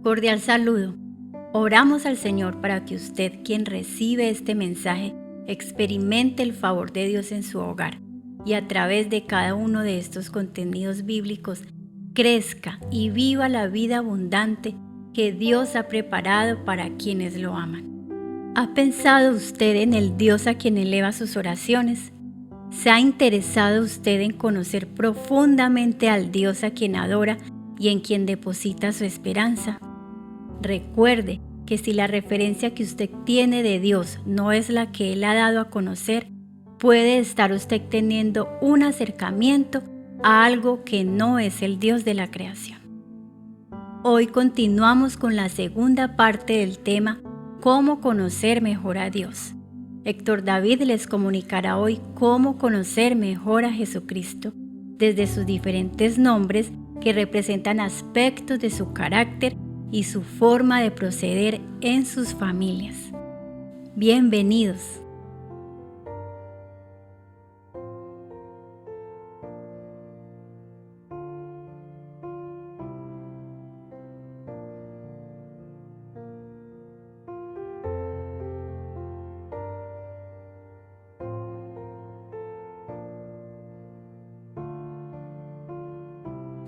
Cordial saludo. Oramos al Señor para que usted, quien recibe este mensaje, experimente el favor de Dios en su hogar y a través de cada uno de estos contenidos bíblicos crezca y viva la vida abundante que Dios ha preparado para quienes lo aman. ¿Ha pensado usted en el Dios a quien eleva sus oraciones? ¿Se ha interesado usted en conocer profundamente al Dios a quien adora y en quien deposita su esperanza? Recuerde que si la referencia que usted tiene de Dios no es la que Él ha dado a conocer, puede estar usted teniendo un acercamiento a algo que no es el Dios de la creación. Hoy continuamos con la segunda parte del tema Cómo conocer mejor a Dios. Héctor David les comunicará hoy cómo conocer mejor a Jesucristo desde sus diferentes nombres que representan aspectos de su carácter y su forma de proceder en sus familias. Bienvenidos.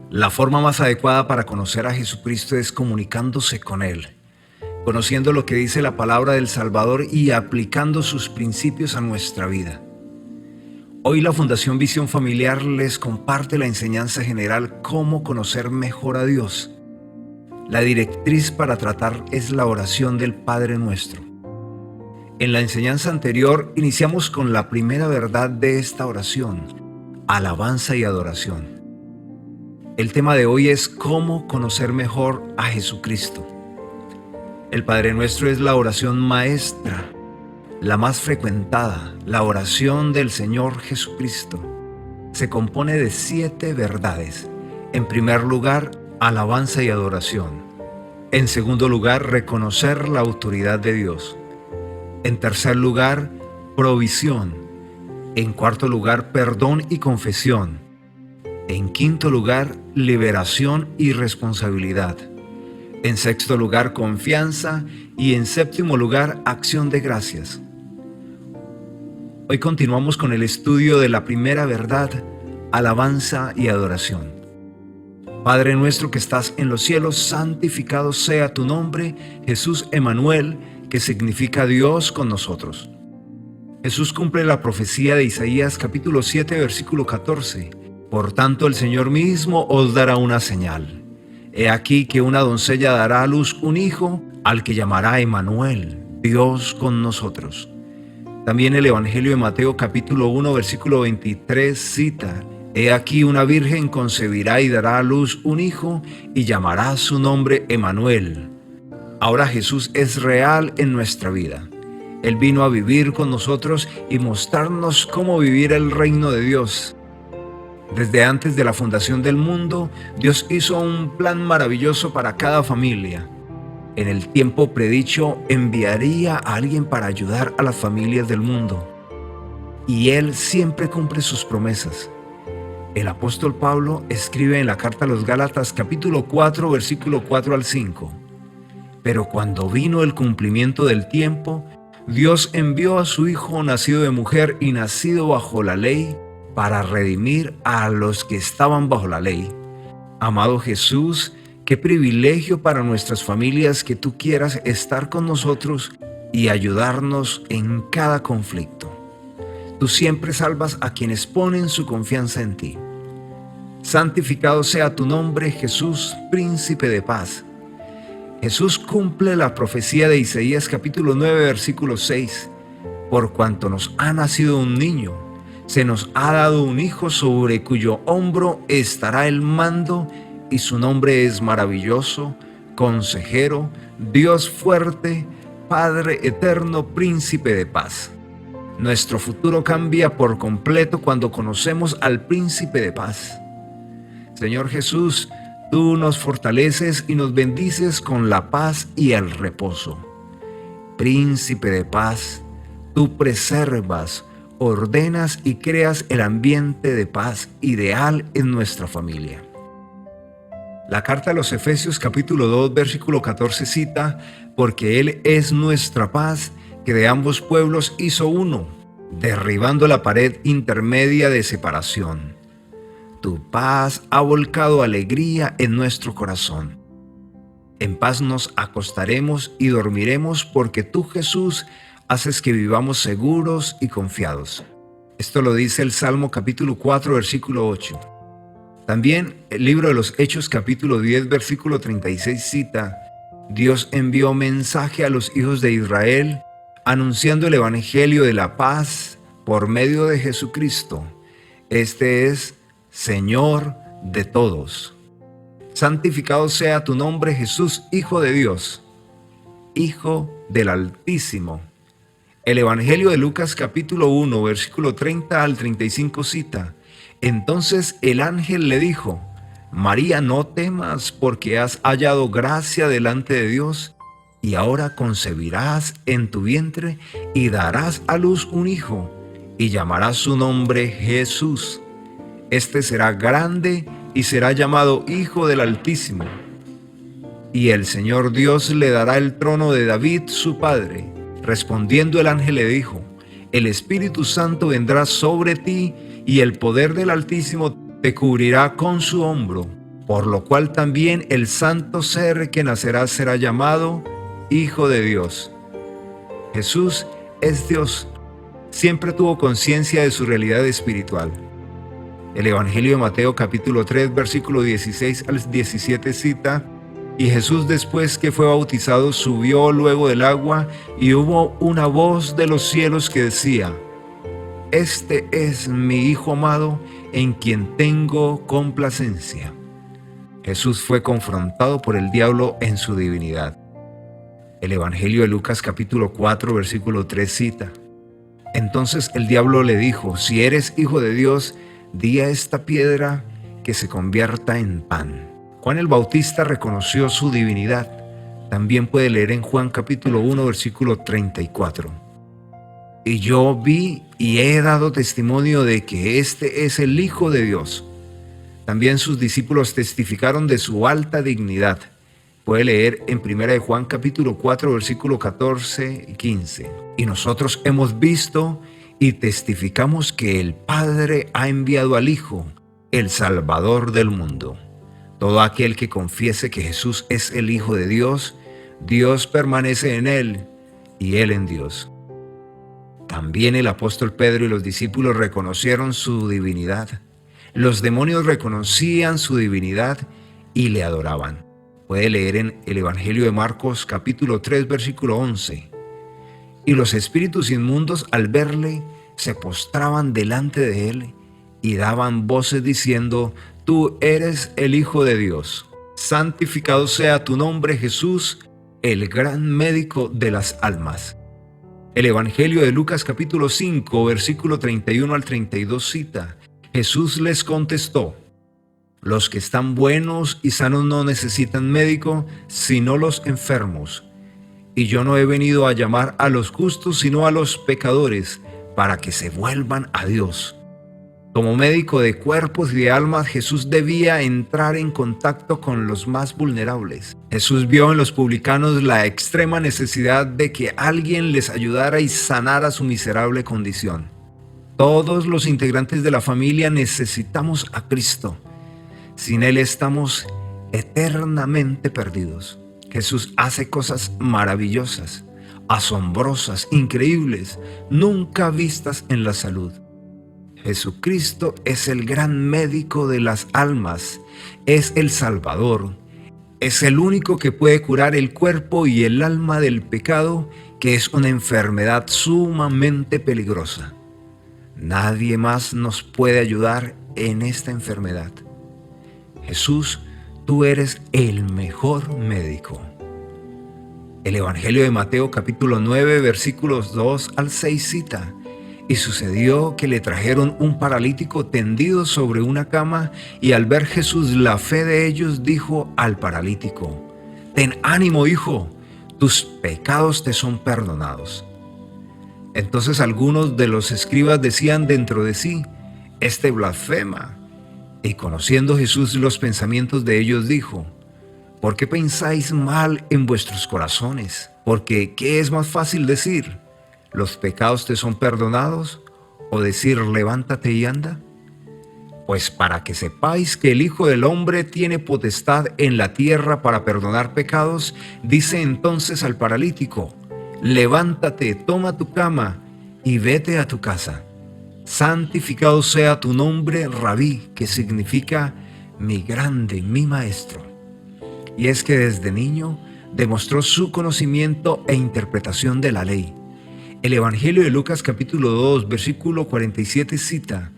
La forma más adecuada para conocer a Jesucristo es comunicándose con Él, conociendo lo que dice la palabra del Salvador y aplicando sus principios a nuestra vida. Hoy la Fundación Visión Familiar les comparte la enseñanza general Cómo conocer mejor a Dios. La directriz para tratar es la oración del Padre Nuestro. En la enseñanza anterior iniciamos con la primera verdad de esta oración, alabanza y adoración. El tema de hoy es cómo conocer mejor a Jesucristo. El Padre Nuestro es la oración maestra, la más frecuentada, la oración del Señor Jesucristo. Se compone de 7 verdades. En primer lugar, alabanza y adoración. En segundo lugar, reconocer la autoridad de Dios. En tercer lugar, provisión. En cuarto lugar, perdón y confesión. En quinto lugar, liberación y responsabilidad. En sexto lugar, confianza. Y en séptimo lugar, acción de gracias. Hoy continuamos con el estudio de la primera verdad, alabanza y adoración. Padre nuestro que estás en los cielos, santificado sea tu nombre, Jesús Emanuel, que significa Dios con nosotros. Jesús cumple la profecía de Isaías capítulo 7, versículo 14. Por tanto, el Señor mismo os dará una señal. He aquí que una doncella dará a luz un hijo, al que llamará Emanuel, Dios con nosotros. También el Evangelio de Mateo capítulo 1, versículo 23 cita: He aquí una virgen concebirá y dará a luz un hijo, y llamará su nombre Emanuel. Ahora Jesús es real en nuestra vida. Él vino a vivir con nosotros y mostrarnos cómo vivir el reino de Dios. Desde antes de la fundación del mundo, Dios hizo un plan maravilloso para cada familia. En el tiempo predicho, enviaría a alguien para ayudar a las familias del mundo. Y Él siempre cumple sus promesas. El apóstol Pablo escribe en la carta a los Gálatas capítulo 4, versículo 4 al 5. Pero cuando vino el cumplimiento del tiempo, Dios envió a su Hijo nacido de mujer y nacido bajo la ley, para redimir a los que estaban bajo la ley. Amado Jesús, qué privilegio para nuestras familias que tú quieras estar con nosotros y ayudarnos en cada conflicto. Tú siempre salvas a quienes ponen su confianza en ti. Santificado sea tu nombre, Jesús, príncipe de paz. Jesús cumple la profecía de Isaías capítulo 9, versículo 6. Por cuanto nos ha nacido un niño, se nos ha dado un hijo sobre cuyo hombro estará el mando, y su nombre es maravilloso, consejero, Dios fuerte, Padre eterno, príncipe de paz. Nuestro futuro cambia por completo cuando conocemos al príncipe de paz. Señor Jesús, tú nos fortaleces y nos bendices con la paz y el reposo. Príncipe de paz, tú preservas, ordenas y creas el ambiente de paz ideal en nuestra familia. La carta a los Efesios capítulo 2 versículo 14 cita: porque Él es nuestra paz, que de ambos pueblos hizo uno, derribando la pared intermedia de separación. Tu paz ha volcado alegría en nuestro corazón. En paz nos acostaremos y dormiremos, porque tú, Jesús, haces que vivamos seguros y confiados. Esto lo dice el Salmo capítulo 4 versículo 8. También el libro de los Hechos capítulo 10 versículo 36 cita: Dios envió mensaje a los hijos de Israel, anunciando el evangelio de la paz por medio de Jesucristo. Este es Señor de todos. Santificado sea tu nombre, Jesús, Hijo de Dios, Hijo del Altísimo. El Evangelio de Lucas capítulo 1, versículo 30 al 35 cita: entonces el ángel le dijo: María, no temas, porque has hallado gracia delante de Dios, y ahora concebirás en tu vientre y darás a luz un hijo, y llamarás su nombre Jesús. Este será grande y será llamado Hijo del Altísimo. Y el Señor Dios le dará el trono de David su padre. Respondiendo el ángel le dijo: el Espíritu Santo vendrá sobre ti, y el poder del Altísimo te cubrirá con su hombro, por lo cual también el santo ser que nacerá será llamado Hijo de Dios. Jesús es Dios. Siempre tuvo conciencia de su realidad espiritual. El Evangelio de Mateo capítulo 3 versículo 16 al 17 cita: y Jesús, después que fue bautizado, subió luego del agua, y hubo una voz de los cielos que decía: este es mi Hijo amado, en quien tengo complacencia. Jesús fue confrontado por el diablo en su divinidad. El Evangelio de Lucas capítulo 4 versículo 3 cita: entonces el diablo le dijo: si eres Hijo de Dios, di a esta piedra que se convierta en pan. Juan el Bautista reconoció su divinidad. También puede leer en Juan capítulo 1 versículo 34. Y yo vi y he dado testimonio de que este es el Hijo de Dios. También sus discípulos testificaron de su alta dignidad. Puede leer en 1 Juan capítulo 4 versículo 14 y 15. Y nosotros hemos visto y testificamos que el Padre ha enviado al Hijo, el Salvador del mundo. Todo aquel que confiese que Jesús es el Hijo de Dios, Dios permanece en él y él en Dios. También el apóstol Pedro y los discípulos reconocieron su divinidad. Los demonios reconocían su divinidad y le adoraban. Puede leer en el Evangelio de Marcos capítulo 3 versículo 11. Y los espíritus inmundos, al verle, se postraban delante de él y daban voces diciendo: tú eres el Hijo de Dios. Santificado sea tu nombre, Jesús, el gran médico de las almas. El Evangelio de Lucas capítulo 5 versículo 31 al 32 cita: Jesús les contestó: los que están buenos y sanos no necesitan médico, sino los enfermos. Y yo no he venido a llamar a los justos, sino a los pecadores, para que se vuelvan a Dios. Como médico de cuerpos y de almas, Jesús debía entrar en contacto con los más vulnerables. Jesús vio en los publicanos la extrema necesidad de que alguien les ayudara y sanara su miserable condición. Todos los integrantes de la familia necesitamos a Cristo. Sin Él estamos eternamente perdidos. Jesús hace cosas maravillosas, asombrosas, increíbles, nunca vistas en la salud. Jesucristo es el gran médico de las almas, es el Salvador, es el único que puede curar el cuerpo y el alma del pecado, que es una enfermedad sumamente peligrosa. Nadie más nos puede ayudar en esta enfermedad. Jesús, tú eres el mejor médico. El Evangelio de Mateo capítulo 9 versículos 2 al 6 cita: y sucedió que le trajeron un paralítico tendido sobre una cama, y al ver Jesús la fe de ellos, dijo al paralítico: ten ánimo, hijo, tus pecados te son perdonados. Entonces algunos de los escribas decían dentro de sí: este blasfema. Y conociendo Jesús los pensamientos de ellos, dijo: ¿Por qué pensáis mal en vuestros corazones? Porque ¿qué es más fácil decir? ¿Los pecados te son perdonados? ¿O decir levántate y anda? Pues para que sepáis que el Hijo del Hombre tiene potestad en la tierra para perdonar pecados, dice entonces al paralítico: levántate, toma tu cama y vete a tu casa. Santificado sea tu nombre, Rabí, que significa mi grande, mi maestro. Y es que desde niño demostró su conocimiento e interpretación de la ley. El Evangelio de Lucas capítulo 2, versículo 47 cita: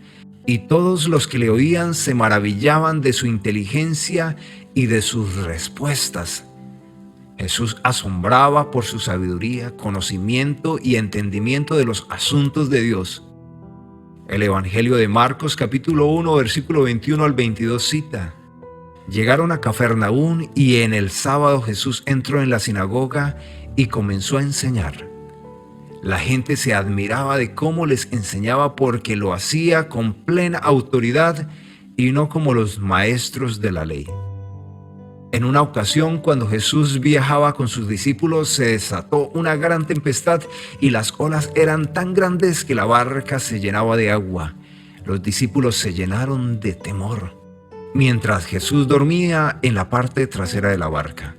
y todos los que le oían se maravillaban de su inteligencia y de sus respuestas. Jesús asombraba por su sabiduría, conocimiento y entendimiento de los asuntos de Dios. El Evangelio de Marcos capítulo 1, versículo 21 al 22 cita: llegaron a Cafarnaúm y en el sábado Jesús entró en la sinagoga y comenzó a enseñar. La gente se admiraba de cómo les enseñaba porque lo hacía con plena autoridad y no como los maestros de la ley. En una ocasión, cuando Jesús viajaba con sus discípulos, se desató una gran tempestad y las olas eran tan grandes que la barca se llenaba de agua. Los discípulos se llenaron de temor, mientras Jesús dormía en la parte trasera de la barca.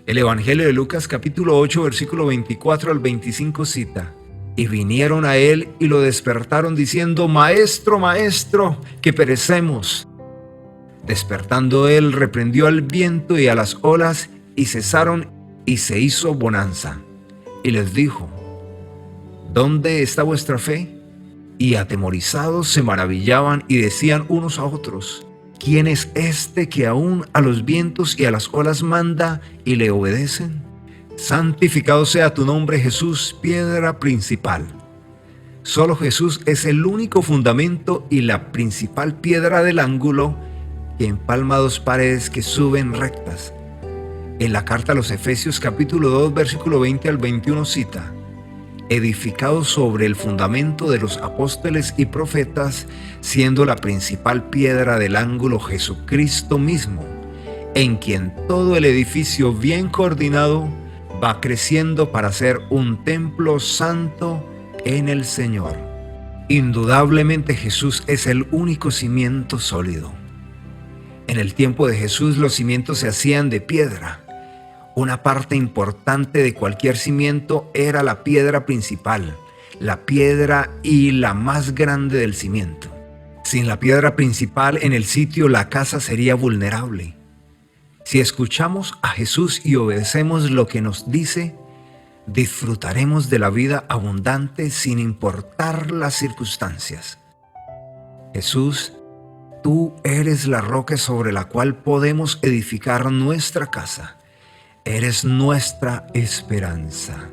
El Evangelio de Lucas capítulo 8, versículo 24 al 25 cita: y vinieron a él y lo despertaron diciendo: Maestro, maestro, que perecemos. Despertando él, reprendió al viento y a las olas, y cesaron, y se hizo bonanza. Y les dijo: ¿dónde está vuestra fe? Y atemorizados se maravillaban y decían unos a otros: ¿quién es este que aún a los vientos y a las olas manda y le obedecen? Santificado sea tu nombre, Jesús, piedra principal. Solo Jesús es el único fundamento y la principal piedra del ángulo que empalma dos paredes que suben rectas. En la carta a los Efesios capítulo 2, versículo 20 al 21 cita: edificado sobre el fundamento de los apóstoles y profetas, siendo la principal piedra del ángulo Jesucristo mismo, en quien todo el edificio bien coordinado va creciendo para ser un templo santo en el Señor. Indudablemente Jesús es el único cimiento sólido. En el tiempo de Jesús los cimientos se hacían de piedra. Una parte importante de cualquier cimiento era la piedra principal, la piedra y la más grande del cimiento. Sin la piedra principal en el sitio, la casa sería vulnerable. Si escuchamos a Jesús y obedecemos lo que nos dice, disfrutaremos de la vida abundante sin importar las circunstancias. Jesús, tú eres la roca sobre la cual podemos edificar nuestra casa. Eres nuestra esperanza.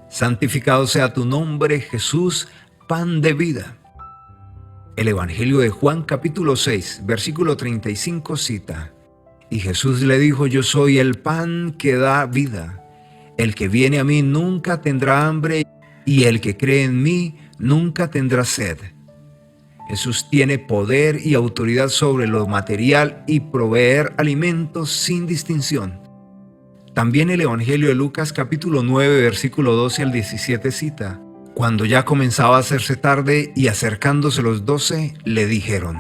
Santificado sea tu nombre, Jesús, pan de vida. El Evangelio de Juan capítulo 6, versículo 35 cita: y Jesús le dijo: yo soy el pan que da vida. El que viene a mí nunca tendrá hambre, y el que cree en mí nunca tendrá sed. Jesús tiene poder y autoridad sobre lo material y proveer alimentos sin distinción. También el Evangelio de Lucas capítulo 9, versículo 12 al 17 cita: cuando ya comenzaba a hacerse tarde y acercándose los 12, le dijeron: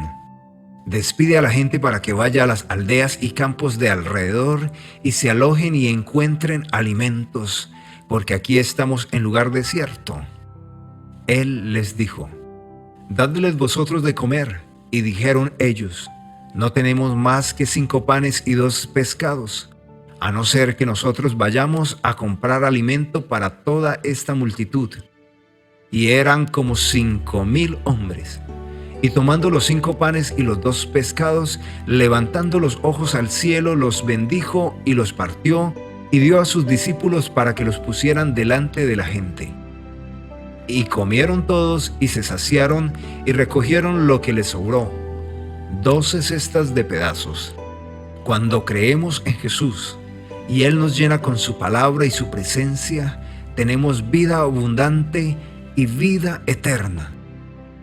despide a la gente para que vaya a las aldeas y campos de alrededor y se alojen y encuentren alimentos, porque aquí estamos en lugar desierto. Él les dijo: dadles vosotros de comer. Y dijeron ellos: no tenemos más que 5 panes y 2 pescados, a no ser que nosotros vayamos a comprar alimento para toda esta multitud. Y eran como 5,000 hombres. Y tomando los 5 panes y los 2 pescados, levantando los ojos al cielo, los bendijo y los partió, y dio a sus discípulos para que los pusieran delante de la gente. Y comieron todos y se saciaron y recogieron lo que les sobró, 12 cestas de pedazos. Cuando creemos en Jesús y Él nos llena con su palabra y su presencia, tenemos vida abundante y vida eterna.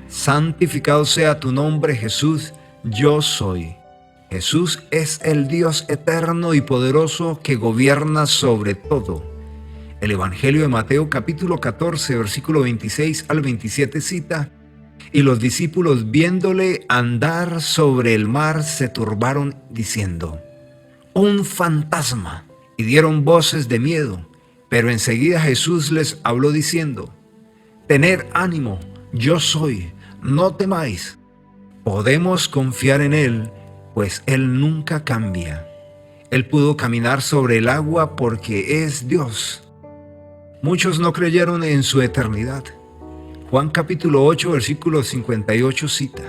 Santificado sea tu nombre, Jesús, yo soy. Jesús es el Dios eterno y poderoso que gobierna sobre todo. El Evangelio de Mateo capítulo 14, versículo 26 al 27 cita: y los discípulos viéndole andar sobre el mar se turbaron diciendo: un fantasma, y dieron voces de miedo. Pero enseguida Jesús les habló diciendo: tened ánimo, yo soy, no temáis. Podemos confiar en Él, pues Él nunca cambia. Él pudo caminar sobre el agua porque es Dios. Muchos no creyeron en su eternidad. Juan capítulo 8, versículo 58 cita: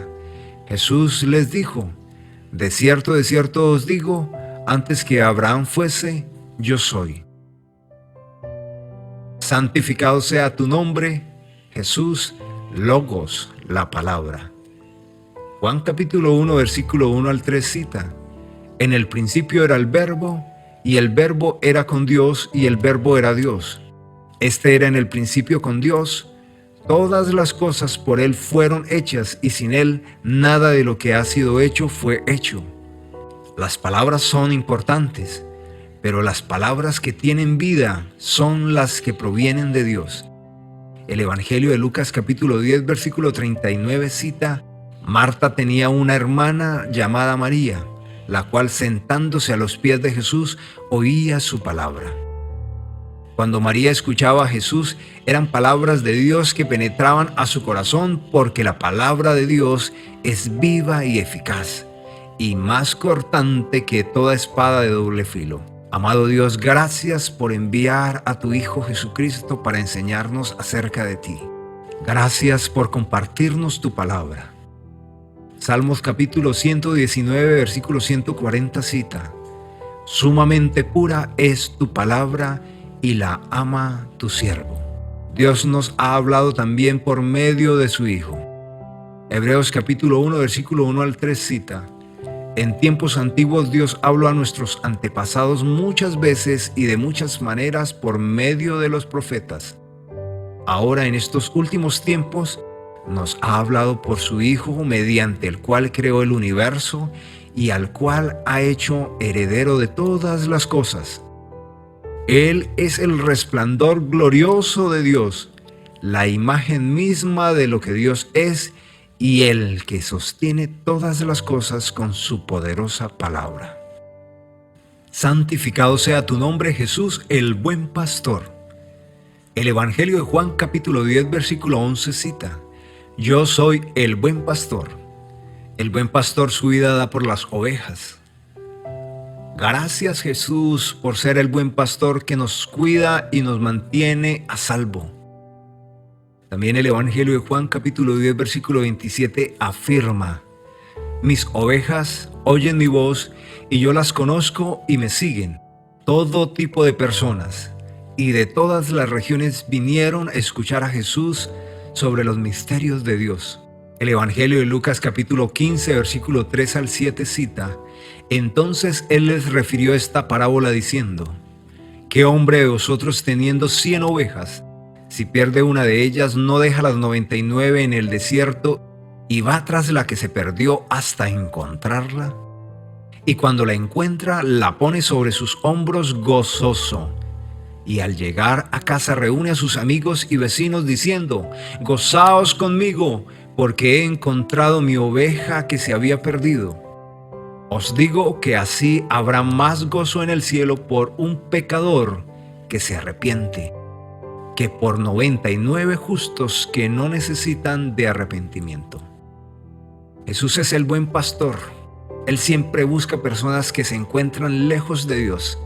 Jesús les dijo: de cierto os digo, antes que Abraham fuese, yo soy. Santificado sea tu nombre, Jesús, Logos, la palabra. Juan capítulo 1, versículo 1 al 3 cita: en el principio era el Verbo, y el Verbo era con Dios, y el Verbo era Dios. Este era en el principio con Dios. Todas las cosas por Él fueron hechas, y sin Él nada de lo que ha sido hecho fue hecho. Las palabras son importantes, pero las palabras que tienen vida son las que provienen de Dios. El Evangelio de Lucas capítulo 10, versículo 39 cita: Marta tenía una hermana llamada María, la cual sentándose a los pies de Jesús oía su palabra. Cuando María escuchaba a Jesús, eran palabras de Dios que penetraban a su corazón, porque la palabra de Dios es viva y eficaz, y más cortante que toda espada de doble filo. Amado Dios, gracias por enviar a tu Hijo Jesucristo para enseñarnos acerca de ti. Gracias por compartirnos tu palabra. Salmos capítulo 119, versículo 140 cita: sumamente pura es tu palabra, y la ama tu siervo. Dios nos ha hablado también por medio de su Hijo. Hebreos capítulo 1, versículo 1 al 3 cita: en tiempos antiguos Dios habló a nuestros antepasados muchas veces y de muchas maneras por medio de los profetas. Ahora en estos últimos tiempos nos ha hablado por su Hijo, mediante el cual creó el universo y al cual ha hecho heredero de todas las cosas. Él es el resplandor glorioso de Dios, la imagen misma de lo que Dios es, y el que sostiene todas las cosas con su poderosa palabra. Santificado sea tu nombre, Jesús, el buen pastor. El Evangelio de Juan capítulo 10, versículo 11 cita: yo soy el buen pastor. El buen pastor su vida da por las ovejas. Gracias, Jesús, por ser el buen pastor que nos cuida y nos mantiene a salvo. También el Evangelio de Juan capítulo 10, versículo 27 afirma: mis ovejas oyen mi voz, y yo las conozco y me siguen. Todo tipo de personas y de todas las regiones vinieron a escuchar a Jesús sobre los misterios de Dios. El Evangelio de Lucas capítulo 15, versículo 3 al 7 cita: entonces Él les refirió esta parábola diciendo: ¿qué hombre de vosotros teniendo 100 ovejas, si pierde una de ellas, no deja las 99 en el desierto y va tras la que se perdió hasta encontrarla? Y cuando la encuentra, la pone sobre sus hombros gozoso. Y al llegar a casa reúne a sus amigos y vecinos diciendo: gozaos conmigo, porque he encontrado mi oveja que se había perdido. Os digo que así habrá más gozo en el cielo por un pecador que se arrepiente, que por 99 justos que no necesitan de arrepentimiento. Jesús es el buen pastor. Él siempre busca personas que se encuentran lejos de Dios.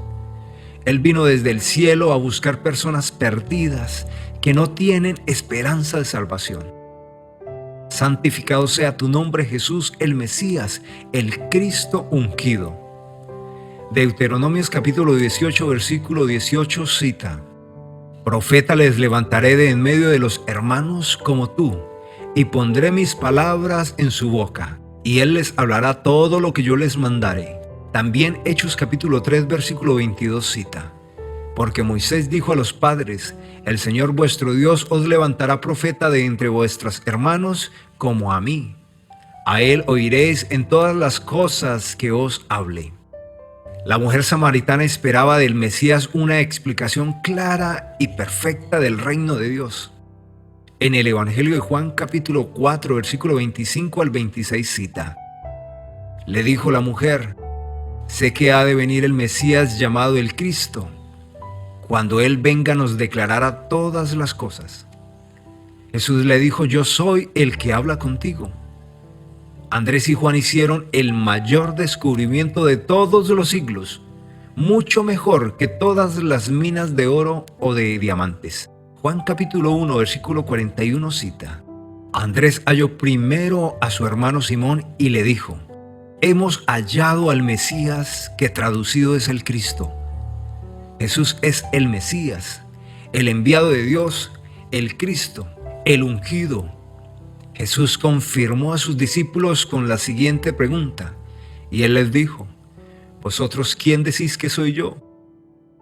Él vino desde el cielo a buscar personas perdidas que no tienen esperanza de salvación. Santificado sea tu nombre, Jesús, el Mesías, el Cristo ungido. Deuteronomios capítulo 18, versículo 18 cita: profeta les levantaré de en medio de los hermanos como tú, y pondré mis palabras en su boca, y él les hablará todo lo que yo les mandare. También Hechos capítulo 3, versículo 22 cita: porque Moisés dijo a los padres: el Señor vuestro Dios os levantará profeta de entre vuestros hermanos como a mí. A él oiréis en todas las cosas que os hable. La mujer samaritana esperaba del Mesías una explicación clara y perfecta del reino de Dios. En el Evangelio de Juan capítulo 4, versículo 25 al 26 cita: Le dijo la mujer: Sé que ha de venir el Mesías llamado el Cristo. Cuando Él venga nos declarará todas las cosas. Jesús le dijo: Yo soy el que habla contigo. Andrés y Juan hicieron el mayor descubrimiento de todos los siglos, mucho mejor que todas las minas de oro o de diamantes. Juan capítulo 1, versículo 41 cita: Andrés halló primero a su hermano Simón y le dijo: Hemos hallado al Mesías, que traducido es el Cristo. Jesús es el Mesías, el enviado de Dios, el Cristo, el ungido. Jesús confirmó a sus discípulos con la siguiente pregunta, y Él les dijo: ¿Vosotros quién decís que soy yo?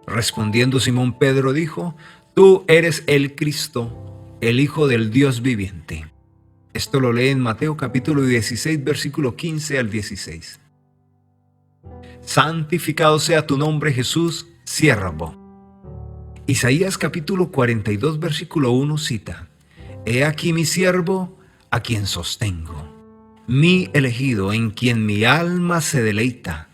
Respondiendo Simón Pedro dijo: Tú eres el Cristo, el Hijo del Dios viviente. Esto lo lee en Mateo capítulo 16, versículo 15 al 16. Santificado sea tu nombre, Jesús, siervo. Isaías capítulo 42, versículo 1 cita: He aquí mi siervo, a quien sostengo, mi elegido, en quien mi alma se deleita.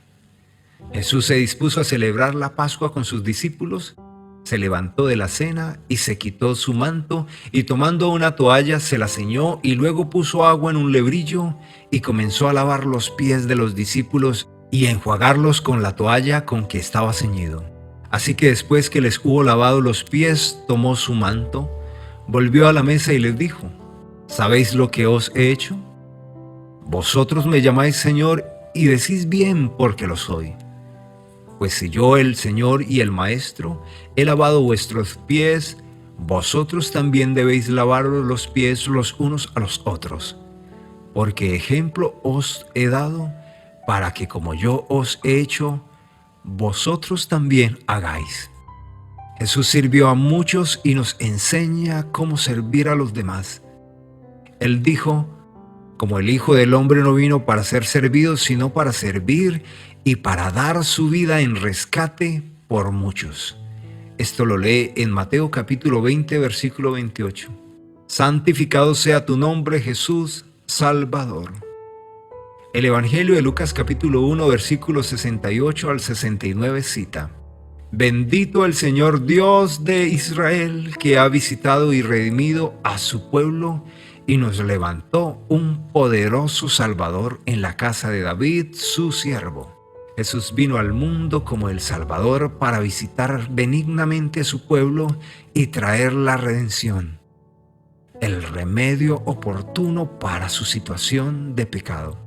Jesús se dispuso a celebrar la Pascua con sus discípulos, se levantó de la cena y se quitó su manto, y tomando una toalla se la ceñó, y luego puso agua en un lebrillo y comenzó a lavar los pies de los discípulos y a enjuagarlos con la toalla con que estaba ceñido. Así que después que les hubo lavado los pies, tomó su manto, volvió a la mesa y les dijo: ¿Sabéis lo que os he hecho? Vosotros me llamáis Señor y decís bien, porque lo soy. Pues si yo, el Señor y el Maestro, he lavado vuestros pies, vosotros también debéis lavaros los pies los unos a los otros. Porque ejemplo os he dado, para que como yo os he hecho, vosotros también hagáis. Jesús sirvió a muchos y nos enseña cómo servir a los demás. Él dijo: Como el Hijo del Hombre no vino para ser servido, sino para servir y para dar su vida en rescate por muchos. Esto lo lee en Mateo capítulo 20, versículo 28. Santificado sea tu nombre, Jesús, Salvador. El Evangelio de Lucas capítulo 1, versículos 68 al 69 cita: Bendito el Señor Dios de Israel, que ha visitado y redimido a su pueblo, y nos levantó un poderoso Salvador en la casa de David, su siervo. Jesús vino al mundo como el Salvador para visitar benignamente a su pueblo y traer la redención, el remedio oportuno para su situación de pecado.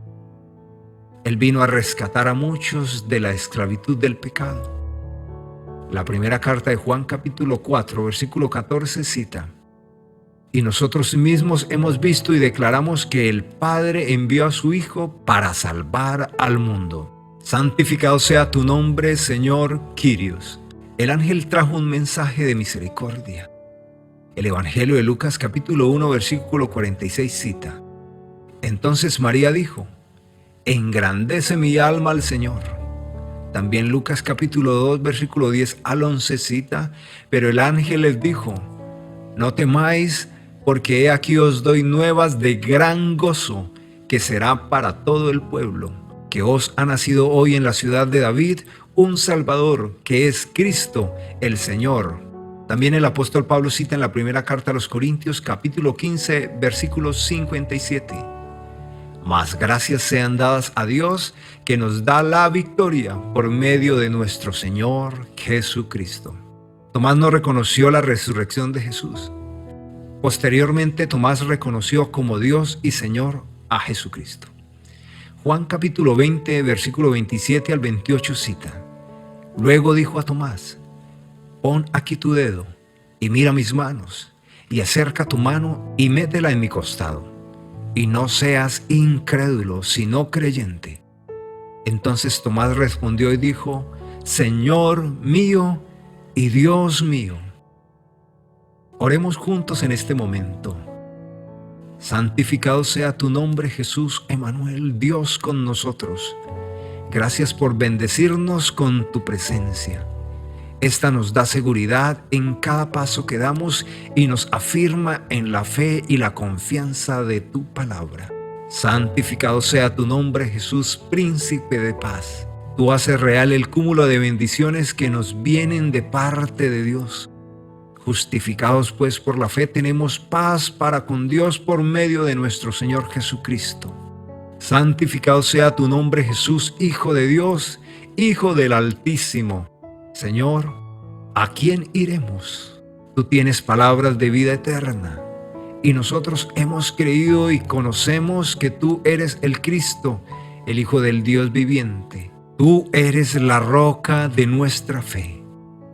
Él vino a rescatar a muchos de la esclavitud del pecado. La primera carta de Juan capítulo 4, versículo 14 cita: Y nosotros mismos hemos visto y declaramos que el Padre envió a su Hijo para salvar al mundo. Santificado sea tu nombre, Señor Kyrios. El ángel trajo un mensaje de misericordia. El Evangelio de Lucas capítulo 1, versículo 46 cita: Entonces María dijo: Engrandece mi alma al Señor. También Lucas capítulo 2, versículo 10 al 11 cita: Pero el ángel les dijo: No temáis, porque he aquí os doy nuevas de gran gozo, que será para todo el pueblo, que os ha nacido hoy en la ciudad de David un Salvador, que es Cristo el Señor. También el apóstol Pablo cita en la primera carta a los Corintios, capítulo 15, versículo 57. Mas gracias sean dadas a Dios, que nos da la victoria por medio de nuestro Señor Jesucristo. Tomás no reconoció la resurrección de Jesús. Posteriormente, Tomás reconoció como Dios y Señor a Jesucristo. Juan capítulo 20, versículo 27 al 28 cita: Luego dijo a Tomás: Pon aquí tu dedo y mira mis manos, y acerca tu mano y métela en mi costado, y no seas incrédulo, sino creyente. Entonces Tomás respondió y dijo: Señor mío y Dios mío. Oremos juntos en este momento. Santificado sea tu nombre, Jesús Emmanuel, Dios con nosotros. Gracias por bendecirnos con tu presencia. Esta nos da seguridad en cada paso que damos y nos afirma en la fe y la confianza de tu palabra. Santificado sea tu nombre, Jesús, príncipe de paz. Tú haces real el cúmulo de bendiciones que nos vienen de parte de Dios. Justificados pues por la fe, tenemos paz para con Dios por medio de nuestro Señor Jesucristo. Santificado sea tu nombre, Jesús, Hijo de Dios, Hijo del Altísimo. Señor, ¿a quién iremos? Tú tienes palabras de vida eterna, y nosotros hemos creído y conocemos que tú eres el Cristo, el Hijo del Dios viviente. Tú eres la roca de nuestra fe.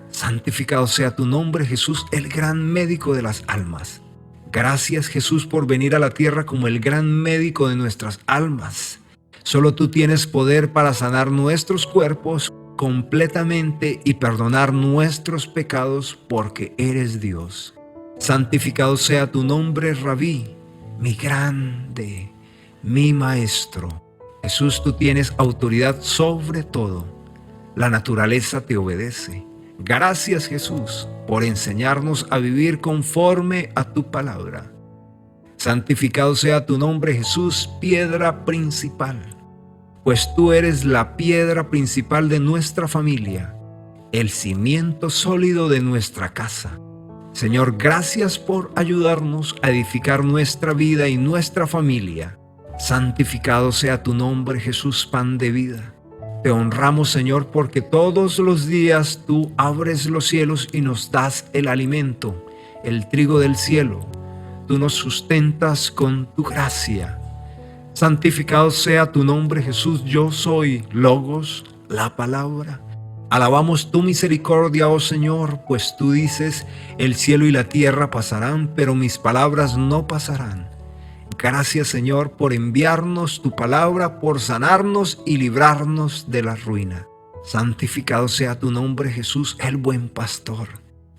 Santificado sea tu nombre, Jesús, el gran médico de las almas. Gracias, Jesús, por venir a la tierra como el gran médico de nuestras almas. Solo tú tienes poder para sanar nuestros cuerpos completamente y perdonar nuestros pecados, porque eres Dios. Santificado sea tu nombre, Rabí, mi grande, mi maestro. Jesús, tú tienes autoridad sobre todo. La naturaleza te obedece. Gracias, Jesús, por enseñarnos a vivir conforme a tu palabra. Santificado sea tu nombre, Jesús, piedra principal, pues tú eres la piedra principal de nuestra familia, el cimiento sólido de nuestra casa. Señor, gracias por ayudarnos a edificar nuestra vida y nuestra familia. Santificado sea tu nombre, Jesús, pan de vida. Te honramos, Señor, porque todos los días tú abres los cielos y nos das el alimento, el trigo del cielo. Tú nos sustentas con tu gracia. Santificado sea tu nombre, Jesús. Yo soy Logos, la palabra. Alabamos tu misericordia, oh Señor, pues tú dices, el cielo y la tierra pasarán, pero mis palabras no pasarán. Gracias, Señor, por enviarnos tu palabra, por sanarnos y librarnos de la ruina. Santificado sea tu nombre, Jesús, el buen pastor.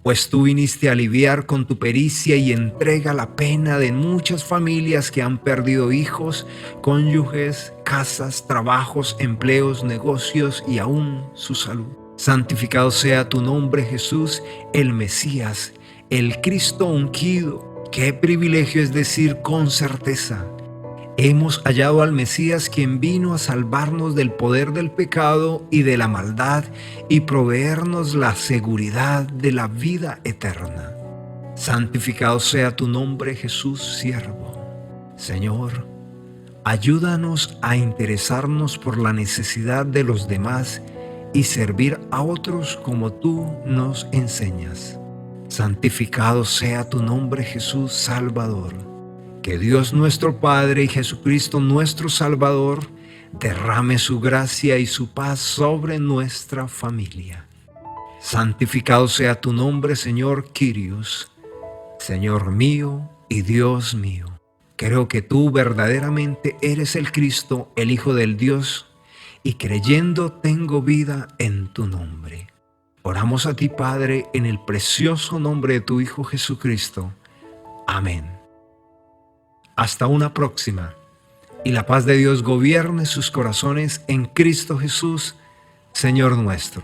Pues tú viniste a aliviar con tu pericia y entrega la pena de muchas familias que han perdido hijos, cónyuges, casas, trabajos, empleos, negocios y aún su salud. Santificado sea tu nombre, Jesús, el Mesías, el Cristo ungido. Qué privilegio es decir con certeza: hemos hallado al Mesías, quien vino a salvarnos del poder del pecado y de la maldad y proveernos la seguridad de la vida eterna. Santificado sea tu nombre, Jesús, siervo. Señor, ayúdanos a interesarnos por la necesidad de los demás y servir a otros como tú nos enseñas. Santificado sea tu nombre, Jesús, Salvador. Que Dios nuestro Padre y Jesucristo nuestro Salvador derrame su gracia y su paz sobre nuestra familia. Santificado sea tu nombre, Señor Kyrios, Señor mío y Dios mío. Creo que tú verdaderamente eres el Cristo, el Hijo del Dios, y creyendo tengo vida en tu nombre. Oramos a ti, Padre, en el precioso nombre de tu Hijo Jesucristo. Amén. Hasta una próxima, y la paz de Dios gobierne sus corazones en Cristo Jesús, Señor nuestro.